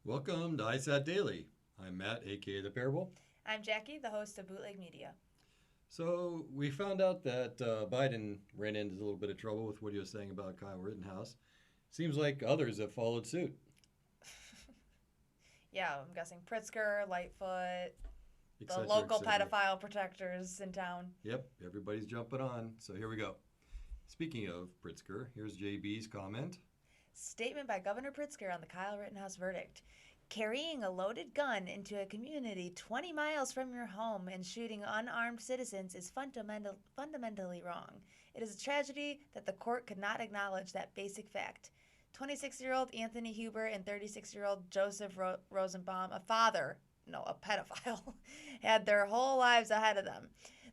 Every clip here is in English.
Welcome to ISAT Daily. I'm Matt, aka The Parable. I'm Jackie, the host of Bootleg Media. So we found out that Biden ran into a little bit of trouble with what he was saying about Kyle Rittenhouse. Seems like others have followed suit. Yeah, I'm guessing Pritzker, Lightfoot, Et the cetera, local et cetera. pedophile protectors in town. Yep, everybody's jumping on. So here we go. Speaking of Pritzker, here's JB's comment. Statement by Governor Pritzker on the Kyle Rittenhouse verdict. Carrying a loaded gun into a community 20 miles from your home and shooting unarmed citizens is fundamentally wrong. It is a tragedy that the court could not acknowledge that basic fact. 26-year-old Anthony Huber and 36-year-old Joseph Rosenbaum, a pedophile, had their whole lives ahead of them.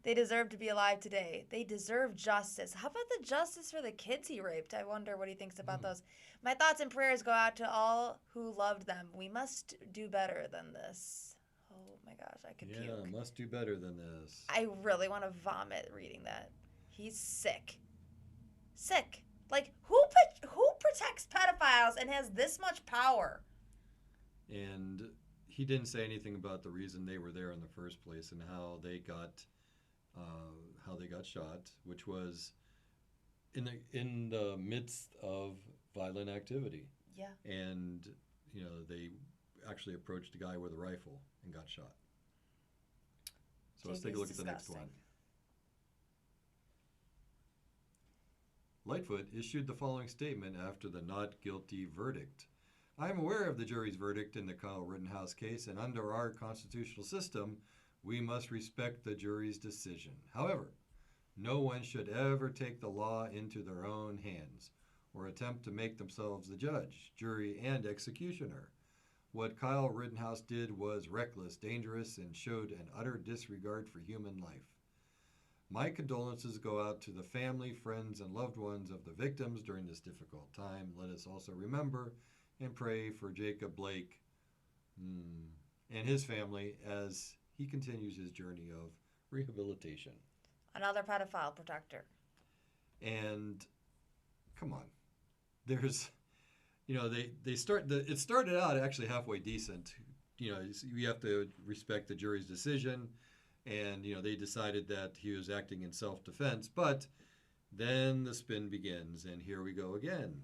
They deserve to be alive today. They deserve justice. How about the justice for the kids he raped? I wonder what he thinks about those. My thoughts and prayers go out to all who loved them. We must do better than this. Oh my gosh, I could puke. Yeah, must do better than this. I really want to vomit reading that. He's sick. Sick. Like, who protects pedophiles and has this much power? And he didn't say anything about the reason they were there in the first place and how they got shot, which was in the midst of violent activity. Yeah. And they actually approached a guy with a rifle and got shot. So let's take a look at the next one. Lightfoot issued the following statement after the not guilty verdict. I am aware of the jury's verdict in the Kyle Rittenhouse case, and under our constitutional system, we must respect the jury's decision. However, no one should ever take the law into their own hands or attempt to make themselves the judge, jury, and executioner. What Kyle Rittenhouse did was reckless, dangerous, and showed an utter disregard for human life. My condolences go out to the family, friends, and loved ones of the victims during this difficult time. Let us also remember and pray for Jacob Blake and his family as he continues his journey of rehabilitation. Another pedophile protector. And come on, there's, it started out actually halfway decent. You have to respect the jury's decision, and they decided that he was acting in self-defense. But then the spin begins, and here we go again.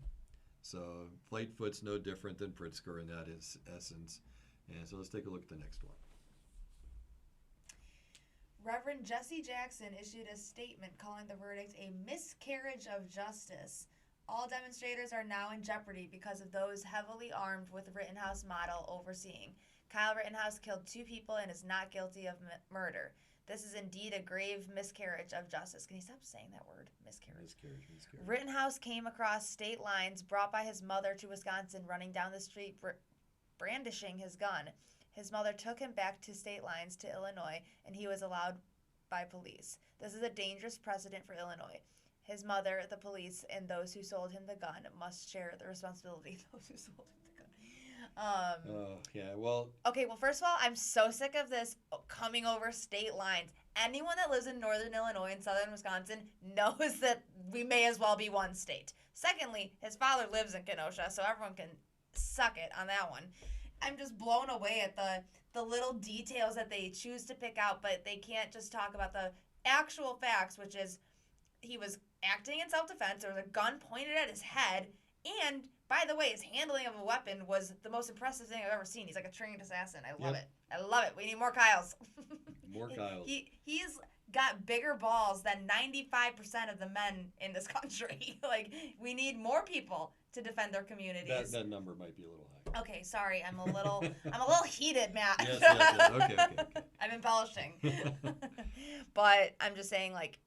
So Lightfoot's no different than Pritzker in that essence. And so let's take a look at the next one. Reverend Jesse Jackson issued a statement calling the verdict a miscarriage of justice. All demonstrators are now in jeopardy because of those heavily armed with Rittenhouse model overseeing. Kyle Rittenhouse killed 2 people and is not guilty of murder. This is indeed a grave miscarriage of justice. Can you stop saying that word? Miscarriage. Rittenhouse came across state lines brought by his mother to Wisconsin, running down the street brandishing his gun. His mother took him back to state lines to Illinois, and he was allowed by police. This is a dangerous precedent for Illinois. His mother, the police, and those who sold him the gun must share the responsibility. Those who sold him the gun. Okay, well, first of all, I'm so sick of this coming over state lines. Anyone that lives in northern Illinois and southern Wisconsin knows that we may as well be one state. Secondly, his father lives in Kenosha, so everyone can suck it on that one. I'm just blown away at the little details that they choose to pick out, but they can't just talk about the actual facts, which is he was acting in self-defense. There was a gun pointed at his head, and by the way, his handling of a weapon was the most impressive thing I've ever seen. He's like a trained assassin. I love it. I love it. We need more Kyles. More Kyles. He's got bigger balls than 95% of the men in this country. Like, we need more people to defend their communities. That number might be a little high. Okay, sorry. I'm a little heated, Matt. Yes. Okay. I'm embellishing. But I'm just saying, like,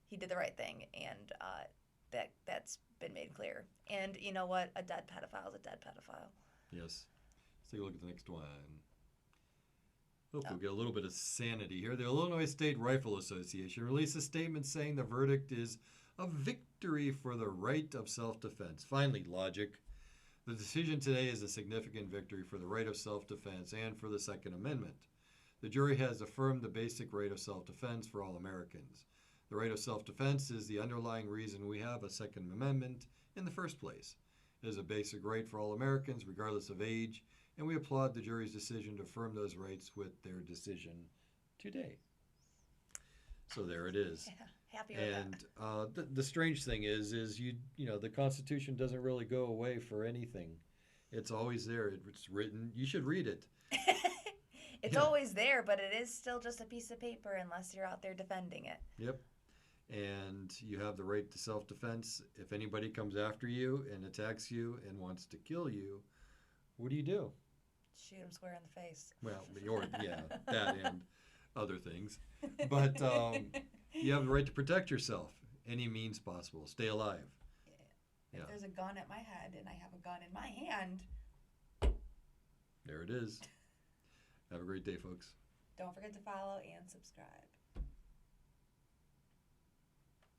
he did the right thing, and that's been made clear. And you know what? A dead pedophile is a dead pedophile. Yes. Let's take a look at the next one. Hope we'll get a little bit of sanity here. The Illinois State Rifle Association released a statement saying the verdict is a victory for the right of self-defense. Finally, logic. The decision today is a significant victory for the right of self-defense and for the Second Amendment. The jury has affirmed the basic right of self-defense for all Americans. The right of self-defense is the underlying reason we have a Second Amendment in the first place. It is a basic right for all Americans, regardless of age, and we applaud the jury's decision to affirm those rights with their decision today. So there it is. Yeah, happy with And that. the strange thing is the Constitution doesn't really go away for anything. It's always there. It's written. You should read it. It's Yeah. always there, but it is still just a piece of paper unless you're out there defending it. Yep. And you have the right to self-defense. If anybody comes after you and attacks you and wants to kill you, what do you do? Shoot him square in the face. Well, that and other things. But you have the right to protect yourself any means possible. Stay alive. If Yeah. there's a gun at my head and I have a gun in my hand, There it is. Have a great day, folks. don't forget to follow and subscribe.